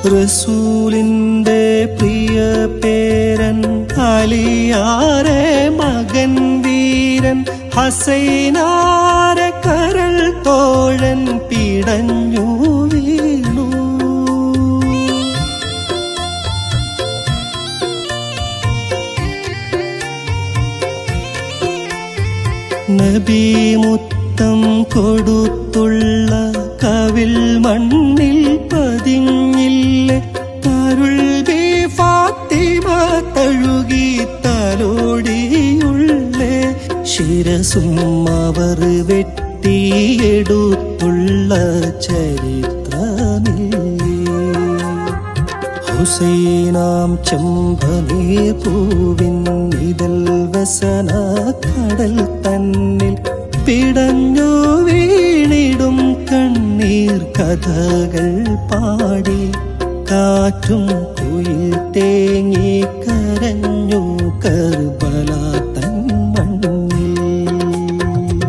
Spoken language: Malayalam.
റസൂലിന്റെ പ്രിയ പേരൻ അലിയാരെ മകൻ വീരൻ ഹസൈനാരെ കരൾ തോഴൻ പിടഞ്ഞു വീണു. നബി മുത്തം കൊടുത്തുള്ള കവിൽ മണ്ണിൽ പതിഞ്ഞില്ലേ, തരുൾ ബി ഫാത്തിമ തഴുകി തലോടിയുള്ളേ. ശിരസും അവർ വെട്ടിയെടുത്തുള്ള ചരിത്രമില്ലേ. ഹുസൈനാം ചെമ്പനീർ പൂവിൻ ഇതൽ വസന കടൽ തന്നിൽ പിടഞ്ഞു വീണിടും കണ്ണീർ കഥകൾ പാടി. കാറ്റും കുയിൽ തേങ്ങി കരഞ്ഞു കർബല.